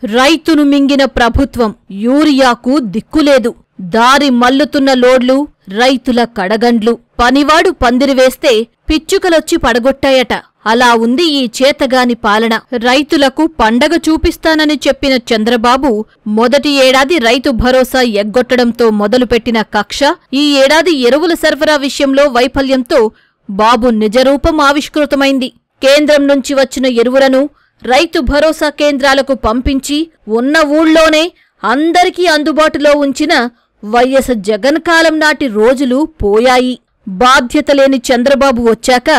రైతును మింగిన ప్రభుత్వం, యూరియాకు దిక్కులేదు. దారి మల్లుతున్న లోడ్లు, రైతుల కడగండ్లు. పనివాడు పందిరివేస్తే పిచ్చుకలొచ్చి పడగొట్టాయట. అలా ఉంది ఈ చేతగాని పాలన. రైతులకు పండగ చూపిస్తానని చెప్పిన చంద్రబాబు మొదటి ఏడాది రైతు భరోసా ఎగ్గొట్టడంతో మొదలుపెట్టిన కక్ష, ఈ ఏడాది ఎరువుల సరఫరా విషయంలో వైఫల్యంతో బాబు నిజరూపం ఆవిష్కృతమైంది. కేంద్రం నుంచి వచ్చిన ఎరువులను రైతు భరోసా కేంద్రాలకు పంపించి ఉన్న ఊళ్ళోనే అందరికీ అందుబాటులో ఉంచిన వైఎస్ జగన్ కాలం నాటి రోజులు పోయాయి. బాధ్యతలేని చంద్రబాబు వచ్చాక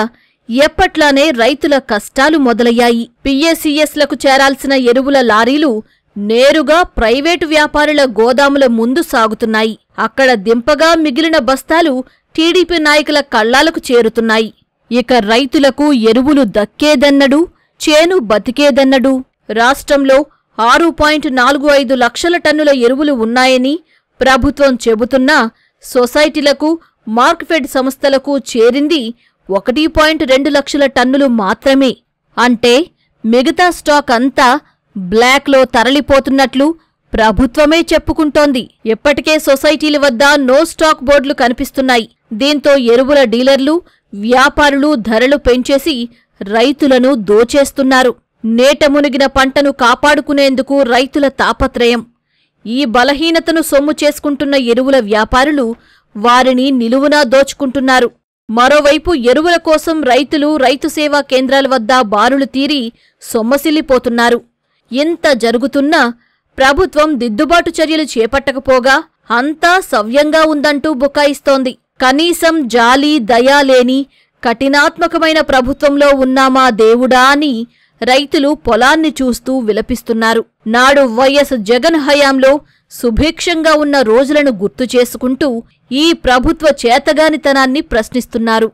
ఎప్పట్లానే రైతుల కష్టాలు మొదలయ్యాయి. పిఎసిఎస్లకు చేరాల్సిన ఎరువుల లారీలు నేరుగా ప్రైవేటు వ్యాపారుల గోదాముల ముందు సాగుతున్నాయి. అక్కడ దింపగా మిగిలిన బస్తాలు టీడీపీ నాయకుల కళ్లాలకు చేరుతున్నాయి. ఇక రైతులకు ఎరువులు దక్కేదన్నడు, చేను బతికేదన్నడు. రాష్ట్రంలో 6.45 లక్షల టన్నుల ఎరువులు ఉన్నాయని ప్రభుత్వం చెబుతున్నా సొసైటీలకు, మార్క్ఫెడ్ సంస్థలకు చేరింది 1.2 లక్షల టన్నులు మాత్రమే. అంటే మిగతా స్టాక్ అంతా బ్లాక్లో తరలిపోతున్నట్లు ప్రభుత్వమే చెప్పుకుంటోంది. ఇప్పటికే సొసైటీల వద్ద నో స్టాక్ బోర్డులు కనిపిస్తున్నాయి. దీంతో ఎరువుల డీలర్లు, వ్యాపారులు ధరలు పెంచేసి రైతులను దోచేస్తున్నారు. నేట మునిగిన పంటను కాపాడుకునేందుకు రైతుల తాపత్రయం. ఈ బలహీనతను సొమ్ము చేసుకుంటున్న ఎరువుల వ్యాపారులు వారిని నిలువునా దోచుకుంటున్నారు. మరోవైపు ఎరువుల కోసం రైతులు రైతు సేవా కేంద్రాల వద్ద బారులు తీరి సొమ్మసిల్లిపోతున్నారు. ఇంత జరుగుతున్నా ప్రభుత్వం దిద్దుబాటు చర్యలు చేపట్టకపోగా అంతా సవ్యంగా ఉందంటూ బుకాయిస్తోంది. కనీసం జాలి, దయా లేని కఠినాత్మకమైన ప్రభుత్వంలో ఉన్నామా దేవుడా అని రైతులు పొలాన్ని చూస్తూ విలపిస్తున్నారు. నాడు వైఎస్ జగన్ హయాంలో సుభిక్షంగా ఉన్న రోజులను గుర్తు చేసుకుంటూ ఈ ప్రభుత్వ చేతగానితనాన్ని ప్రశ్నిస్తున్నారు.